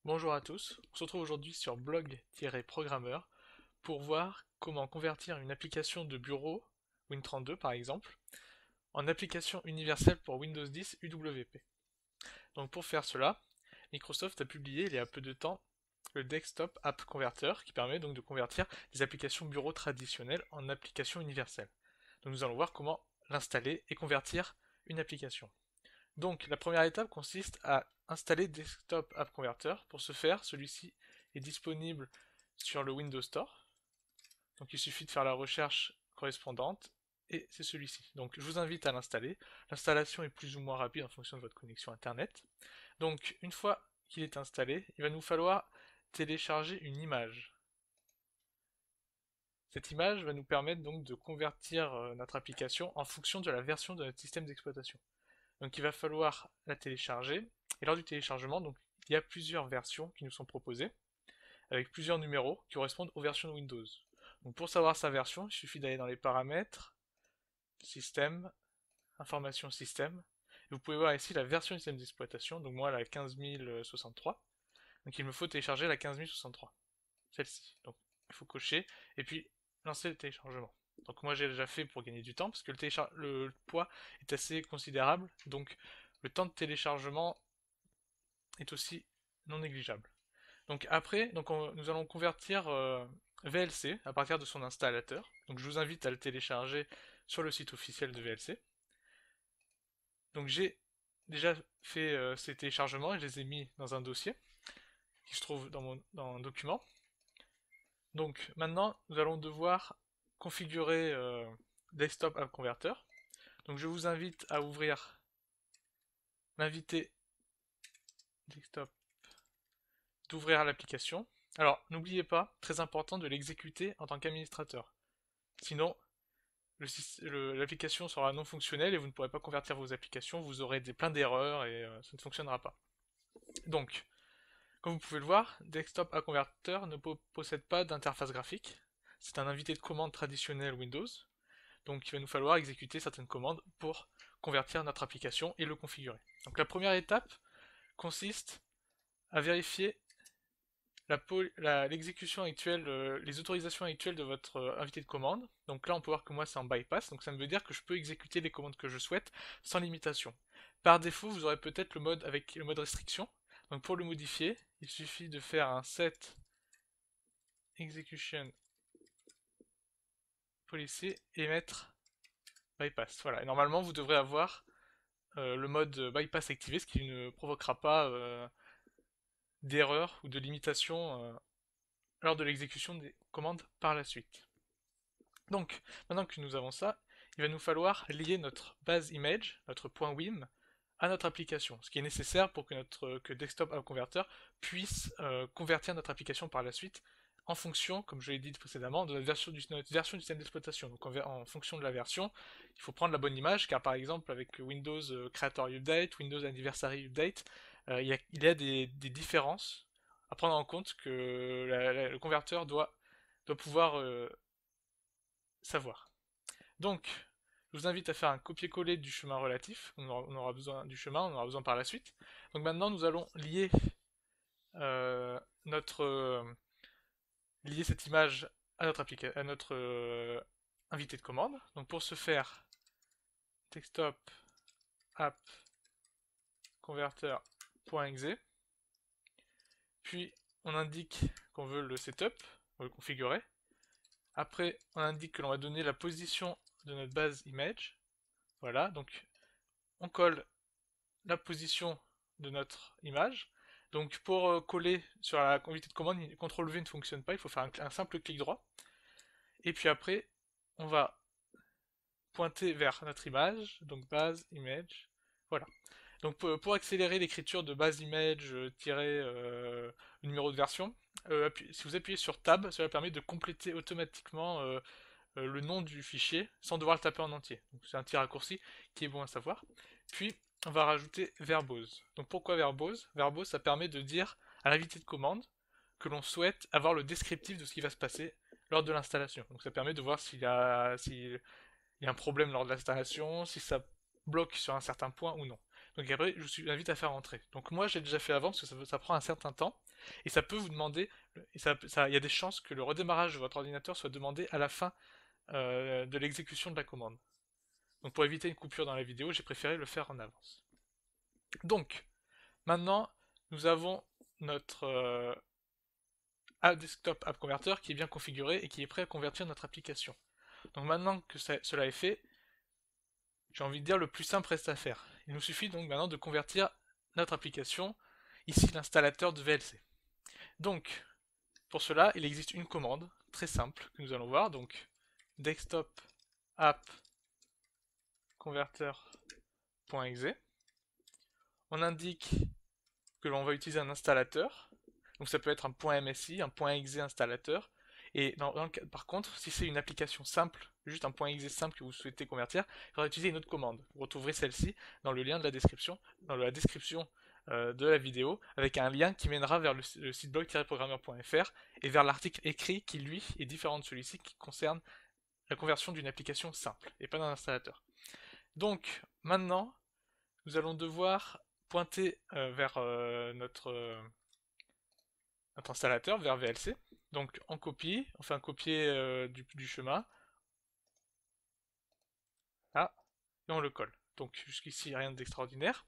Bonjour à tous, on se retrouve aujourd'hui sur blog-programmeur pour voir comment convertir une application de bureau, Win32 par exemple, en application universelle pour Windows 10 UWP. Donc pour faire cela, Microsoft a publié il y a peu de temps le Desktop App Converter qui permet donc de convertir des applications bureau traditionnelles en applications universelles. Donc nous allons voir comment l'installer et convertir une application. Donc la première étape consiste à installer Desktop App Converter. Pour ce faire, celui-ci est disponible sur le Windows Store. Donc il suffit de faire la recherche correspondante et c'est celui-ci. Donc je vous invite à l'installer. L'installation est plus ou moins rapide en fonction de votre connexion internet. Donc une fois qu'il est installé, il va nous falloir télécharger une image. Cette image va nous permettre donc de convertir notre application en fonction de la version de notre système d'exploitation. Donc il va falloir la télécharger. Et lors du téléchargement, donc, il y a plusieurs versions qui nous sont proposées, avec plusieurs numéros qui correspondent aux versions de Windows. Donc pour savoir sa version, il suffit d'aller dans les paramètres, système, information système. Et vous pouvez voir ici la version du système d'exploitation, donc moi la 15063. Donc il me faut télécharger la 15063, celle-ci. Donc il faut cocher, et puis lancer le téléchargement. Donc moi j'ai déjà fait pour gagner du temps, parce que le poids est assez considérable, donc le temps de téléchargement est aussi non négligeable. Donc après, nous allons convertir VLC à partir de son installateur. Donc je vous invite à le télécharger sur le site officiel de VLC. Donc j'ai déjà fait ces téléchargements et je les ai mis dans un dossier qui se trouve dans un document. Donc maintenant, nous allons devoir configurer Desktop App Converter. Donc je vous invite à ouvrir l'invité Desktop, d'ouvrir l'application. Alors n'oubliez pas, très important, de l'exécuter en tant qu'administrateur. Sinon, l'application sera non fonctionnelle et vous ne pourrez pas convertir vos applications, vous aurez plein d'erreurs et ça ne fonctionnera pas. Donc, comme vous pouvez le voir, Desktop App Converter ne possède pas d'interface graphique. C'est un invité de commande traditionnel Windows. Donc il va nous falloir exécuter certaines commandes pour convertir notre application et le configurer. Donc la première étape consiste à vérifier l'exécution actuelle, les autorisations actuelles de votre invité de commande. Donc là on peut voir que moi c'est en bypass, donc ça veut dire que je peux exécuter les commandes que je souhaite sans limitation. Par défaut vous aurez peut-être le mode avec le mode restriction. Donc pour le modifier, il suffit de faire un set execution policy et mettre bypass. Voilà, et normalement vous devrez avoir le mode bypass activé, ce qui ne provoquera pas d'erreur ou de limitation lors de l'exécution des commandes par la suite. Donc, maintenant que nous avons ça, il va nous falloir lier notre base image, notre .wim, à notre application, ce qui est nécessaire pour que Desktop App Converter puisse convertir notre application par la suite en fonction, comme je l'ai dit précédemment, de notre version du système d'exploitation. Donc en fonction de la version, il faut prendre la bonne image, car par exemple avec Windows Creator Update, Windows Anniversary Update, il y a des différences à prendre en compte que le converteur doit pouvoir savoir. Donc, je vous invite à faire un copier-coller du chemin relatif. On aura besoin du chemin, on aura besoin par la suite. Donc maintenant, nous allons lier euh, notre lier cette image à notre invité de commande. Donc pour ce faire, desktop app converter.exe. Puis on indique qu'on veut le setup, on veut le configurer. Après, on indique que l'on va donner la position de notre base image. Voilà, donc on colle la position de notre image. Donc pour coller sur la unité de commande, CTRL V ne fonctionne pas, il faut faire un simple clic droit. Et puis après, on va pointer vers notre image, donc base image. Voilà. Donc pour accélérer l'écriture de base image numéro de version, si vous appuyez sur Tab, cela permet de compléter automatiquement le nom du fichier sans devoir le taper en entier. C'est un petit raccourci qui est bon à savoir. Puis on va rajouter verbose. Donc pourquoi verbose? Verbose, ça permet de dire à l'invité de commande que l'on souhaite avoir le descriptif de ce qui va se passer lors de l'installation. Donc ça permet de voir s'il y a un problème lors de l'installation, si ça bloque sur un certain point ou non. Donc après, je vous invite à faire rentrer. Donc moi, j'ai déjà fait avant parce que ça prend un certain temps et ça peut vous demander, et il y a des chances que le redémarrage de votre ordinateur soit demandé à la fin de l'exécution de la commande. Donc pour éviter une coupure dans la vidéo, j'ai préféré le faire en avance. Donc, maintenant, nous avons notre desktop app converter qui est bien configuré et qui est prêt à convertir notre application. Donc maintenant que cela est fait, j'ai envie de dire le plus simple reste à faire. Il nous suffit donc maintenant de convertir notre application, ici l'installateur de VLC. Donc, pour cela, il existe une commande très simple que nous allons voir, donc desktop app converter.exe. On indique que l'on va utiliser un installateur, donc ça peut être un .msi, un .exe installateur, et par contre, si c'est une application simple, juste un .exe simple que vous souhaitez convertir, il faudra utiliser une autre commande. Vous retrouverez celle-ci dans le lien de la description, dans la description de la vidéo, avec un lien qui mènera vers le site blog-programmeur.fr et vers l'article écrit qui, lui, est différent de celui-ci, qui concerne la conversion d'une application simple, et pas d'un installateur. Donc, maintenant, nous allons devoir pointer vers notre installateur, vers VLC. Donc on copie, on fait un copier du chemin. Là, et on le colle. Donc jusqu'ici, rien d'extraordinaire.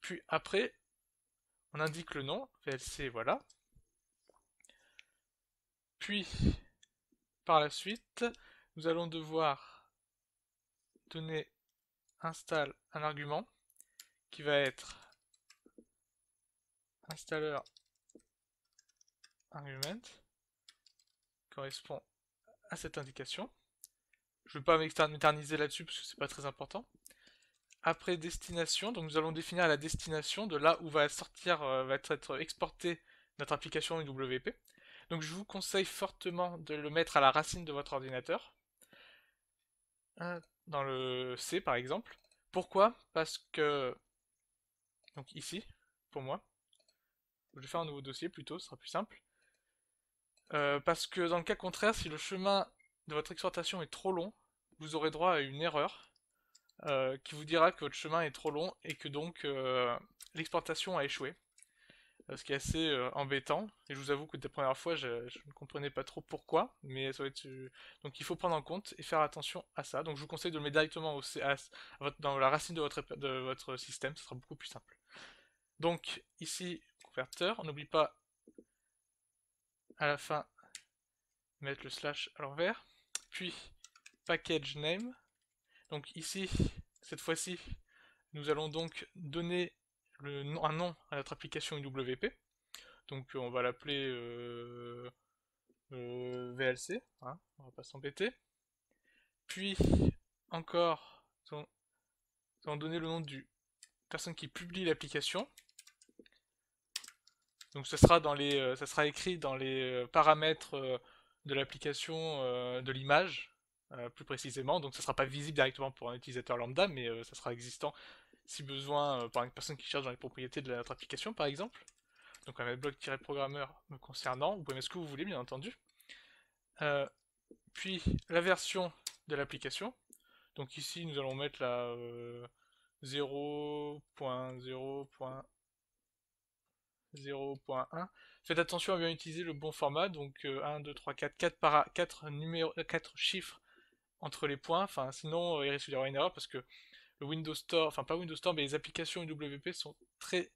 Puis après, on indique le nom, VLC, voilà. Puis, par la suite, nous allons devoir donner install un argument qui va être installer argument, correspond à cette indication. Je ne vais pas m'éterniser là-dessus parce que c'est pas très important. Après destination, donc nous allons définir la destination de là où va être exportée notre application UWP. Donc je vous conseille fortement de le mettre à la racine de votre ordinateur, dans le C par exemple. Pourquoi? Parce que, donc ici, pour moi, je vais faire un nouveau dossier plutôt, ce sera plus simple. Parce que dans le cas contraire, si le chemin de votre exportation est trop long, vous aurez droit à une erreur qui vous dira que votre chemin est trop long et que donc l'exportation a échoué. Ce qui est assez embêtant. Et je vous avoue que la première fois, je ne comprenais pas trop pourquoi, mais ça va être, donc il faut prendre en compte et faire attention à ça. Donc je vous conseille de le mettre directement dans la racine de votre système, ce sera beaucoup plus simple. Donc ici, converteur, on n'oublie pas à la fin mettre le slash à l'envers, puis package name. Donc ici, cette fois-ci, nous allons donc donner un nom à notre application UWP. Donc on va l'appeler VLC, hein, on va pas s'embêter. Puis encore, nous allons donner le nom du personne qui publie l'application. Donc ça sera écrit dans les paramètres de l'application de l'image, plus précisément. Donc ça ne sera pas visible directement pour un utilisateur lambda, mais ça sera existant si besoin par une personne qui cherche dans les propriétés de notre application, par exemple. Donc on va mettre blog-programmeur me concernant. Vous pouvez mettre ce que vous voulez, bien entendu. Puis la version de l'application. Donc ici, nous allons mettre la 0.0.0.1. Faites attention à bien utiliser le bon format, donc 1, 2, 3, 4, 4 chiffres entre les points, enfin sinon il risque d'y avoir une erreur parce que le Windows Store, enfin pas Windows Store, mais les applications UWP sont très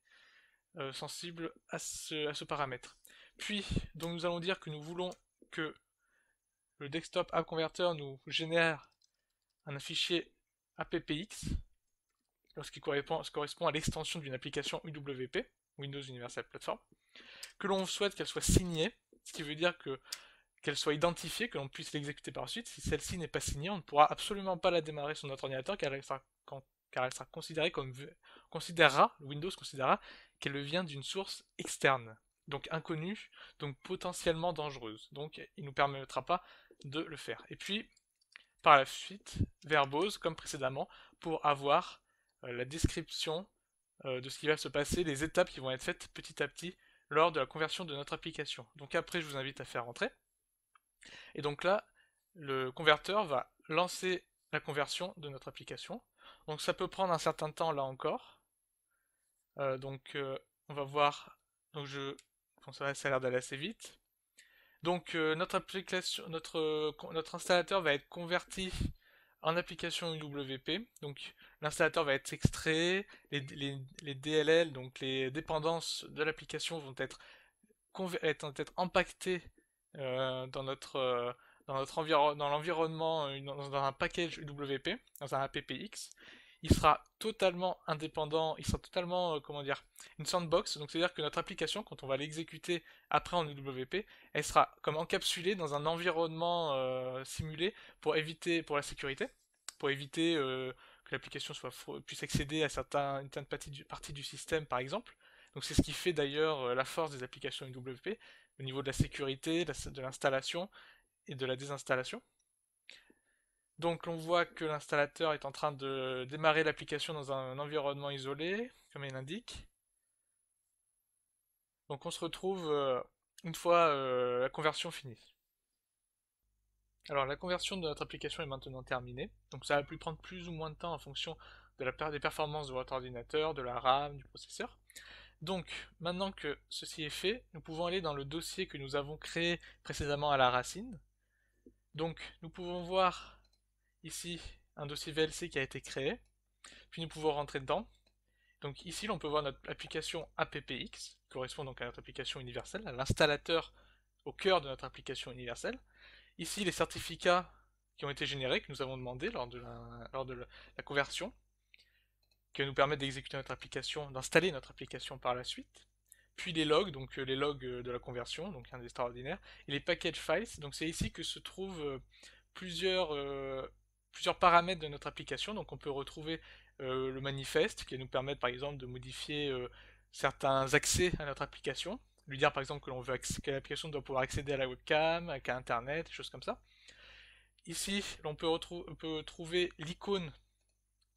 sensibles à ce paramètre. Puis, donc nous allons dire que nous voulons que le desktop app converter nous génère un fichier appx, ce qui correspond à l'extension d'une application UWP, Windows Universal Platform, que l'on souhaite qu'elle soit signée, ce qui veut dire qu'elle soit identifiée, que l'on puisse l'exécuter par la suite. Si celle-ci n'est pas signée, on ne pourra absolument pas la démarrer sur notre ordinateur car elle sera considérée Windows considérera qu'elle vient d'une source externe, donc inconnue, donc potentiellement dangereuse. Donc il ne nous permettra pas de le faire. Et puis, par la suite, verbose, comme précédemment, pour avoir la description de ce qui va se passer, les étapes qui vont être faites petit à petit lors de la conversion de notre application. Donc après, je vous invite à faire rentrer. Et donc là, le converteur va lancer la conversion de notre application. Donc ça peut prendre un certain temps là encore. On va voir. Bon, ça a l'air d'aller assez vite. Donc notre application, notre installateur va être converti en application UWP. Donc l'installateur va être extrait, les DLL, donc les dépendances de l'application vont être impactées dans dans l'environnement, dans un package UWP, dans un APPX. Il sera totalement indépendant, il sera totalement, comment dire, une sandbox. Donc c'est-à-dire que notre application, quand on va l'exécuter après en UWP, elle sera comme encapsulée dans un environnement simulé pour la sécurité, pour éviter que l'application puisse accéder à une certaine partie du système, par exemple. Donc c'est ce qui fait d'ailleurs la force des applications UWP au niveau de la sécurité, de l'installation et de la désinstallation. Donc on voit que l'installateur est en train de démarrer l'application dans un environnement isolé, comme il l'indique. Donc on se retrouve une fois la conversion finie. Alors la conversion de notre application est maintenant terminée. Donc ça va pu prendre plus ou moins de temps en fonction des performances de votre ordinateur, de la RAM, du processeur. Donc, maintenant que ceci est fait, nous pouvons aller dans le dossier que nous avons créé précédemment à la racine. Donc, nous pouvons voir ici un dossier VLC qui a été créé, puis nous pouvons rentrer dedans. Donc ici, on peut voir notre application APPX, qui correspond donc à notre application universelle, à l'installateur au cœur de notre application universelle. Ici, les certificats qui ont été générés, que nous avons demandé lors de la conversion, qui va nous permettre d'exécuter notre application, d'installer notre application par la suite. Puis les logs, donc les logs de la conversion, donc un extraordinaire, et les package files. Donc c'est ici que se trouvent plusieurs, plusieurs paramètres de notre application. Donc on peut retrouver le manifeste qui va nous permettre par exemple de modifier certains accès à notre application. Lui dire par exemple que l'application doit pouvoir accéder à la webcam, à internet, des choses comme ça. Ici, on peut trouver l'icône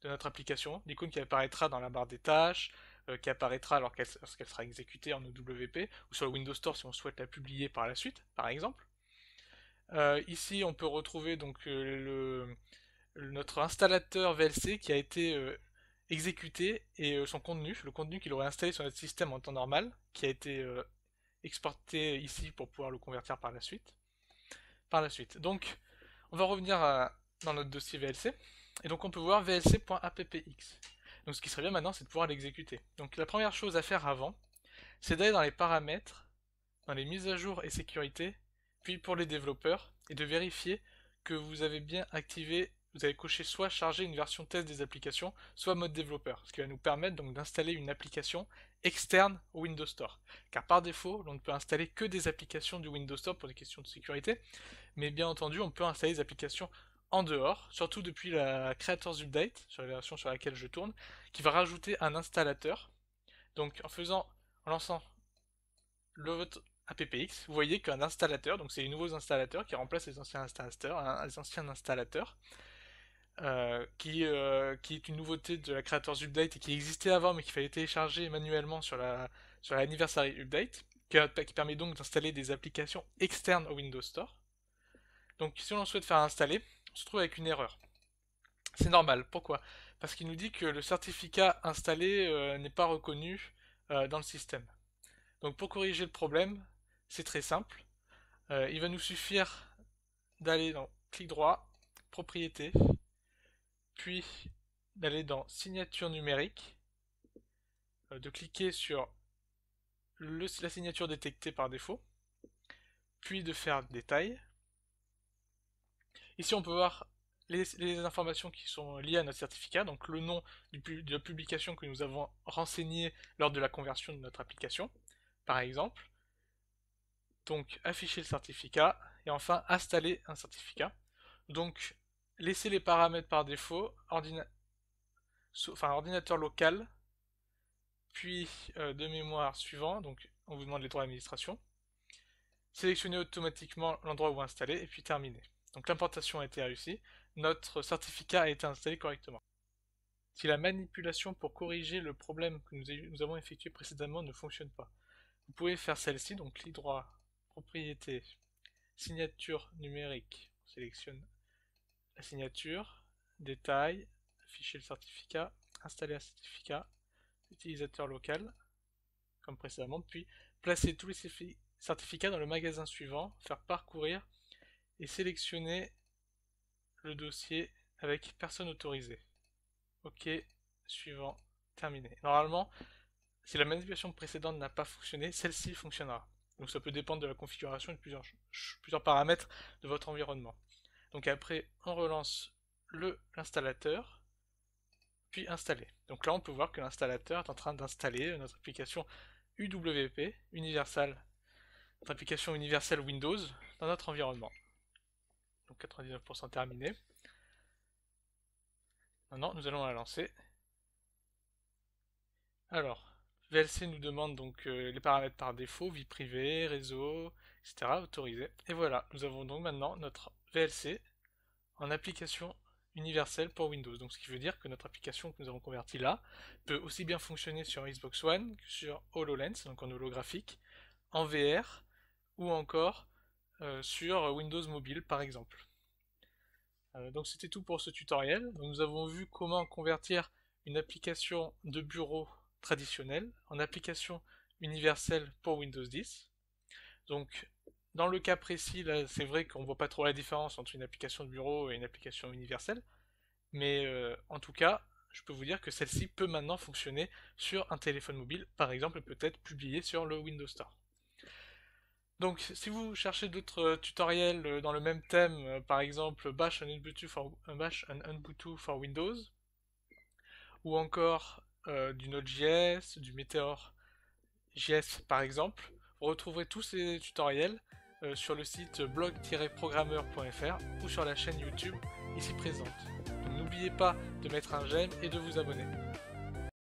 de notre application, l'icône qui apparaîtra dans la barre des tâches, qui apparaîtra lorsqu'elle sera exécutée en OWP, ou sur le Windows Store si on souhaite la publier par la suite, par exemple. Ici, on peut retrouver donc notre installateur VLC qui a été exécuté et son contenu, le contenu qu'il aurait installé sur notre système en temps normal, qui a été exporté ici pour pouvoir le convertir par la suite. Donc, on va revenir dans notre dossier VLC. Et donc on peut voir vlc.appx. Donc ce qui serait bien maintenant, c'est de pouvoir l'exécuter. Donc la première chose à faire avant, c'est d'aller dans les paramètres, dans les mises à jour et sécurité, puis pour les développeurs, et de vérifier que vous avez bien activé, vous avez coché soit charger une version test des applications, soit mode développeur, ce qui va nous permettre donc d'installer une application externe au Windows Store. Car par défaut, on ne peut installer que des applications du Windows Store pour des questions de sécurité, mais bien entendu, on peut installer des applications en dehors, surtout depuis la Creators Update, sur la version sur laquelle je tourne, qui va rajouter un installateur. Donc en lançant votre APPX, vous voyez qu'un installateur, donc c'est les nouveaux installateurs qui remplacent les anciens installateurs, qui est une nouveauté de la Creators Update et qui existait avant mais qu'il fallait télécharger manuellement sur l'Anniversary Update, qui permet donc d'installer des applications externes au Windows Store. Donc si on souhaite faire installer, on se trouve avec une erreur. C'est normal, pourquoi? Parce qu'il nous dit que le certificat installé n'est pas reconnu dans le système. Donc pour corriger le problème, c'est très simple. Il va nous suffire d'aller dans clic droit, propriété, puis d'aller dans signature numérique, de cliquer sur la signature détectée par défaut, puis de faire détail. Ici on peut voir les informations qui sont liées à notre certificat, donc le nom de la publication que nous avons renseigné lors de la conversion de notre application, par exemple. Donc afficher le certificat, et enfin installer un certificat. Donc laisser les paramètres par défaut, ordinateur local, puis de mémoire suivant, donc on vous demande les droits d'administration. Sélectionner automatiquement l'endroit où installer, et puis terminer. Donc l'implantation a été réussie, notre certificat a été installé correctement. Si la manipulation pour corriger le problème que nous avons effectué précédemment ne fonctionne pas, vous pouvez faire celle-ci, donc clic droit, propriété, signature numérique, on sélectionne la signature, détail, afficher le certificat, installer un certificat, utilisateur local, comme précédemment, puis placer tous les certificats dans le magasin suivant, faire parcourir et sélectionner le dossier avec personne autorisée. Ok, suivant, terminé. Normalement, si la manipulation précédente n'a pas fonctionné, celle-ci fonctionnera. Donc ça peut dépendre de la configuration et de plusieurs paramètres de votre environnement. Donc après, on relance l'installateur, puis installer. Donc là, on peut voir que l'installateur est en train d'installer notre application UWP, notre application universelle Windows, dans notre environnement. Donc 99% terminé. Maintenant, nous allons la lancer. Alors, VLC nous demande donc les paramètres par défaut, vie privée, réseau, etc. autorisé. Et voilà, nous avons donc maintenant notre VLC en application universelle pour Windows. Donc ce qui veut dire que notre application que nous avons convertie là peut aussi bien fonctionner sur Xbox One que sur HoloLens, donc en holographique, en VR ou encore sur Windows Mobile par exemple. Donc c'était tout pour ce tutoriel. Donc, nous avons vu comment convertir une application de bureau traditionnelle en application universelle pour Windows 10. Donc dans le cas précis, là, c'est vrai qu'on voit pas trop la différence entre une application de bureau et une application universelle, mais en tout cas, je peux vous dire que celle-ci peut maintenant fonctionner sur un téléphone mobile, par exemple, peut-être publiée sur le Windows Store. Donc, si vous cherchez d'autres tutoriels dans le même thème, par exemple Bash and Ubuntu for Windows, ou encore du Node.js, du Meteor.js par exemple, vous retrouverez tous ces tutoriels sur le site blog-programmeur.fr ou sur la chaîne YouTube ici présente. Donc n'oubliez pas de mettre un j'aime et de vous abonner.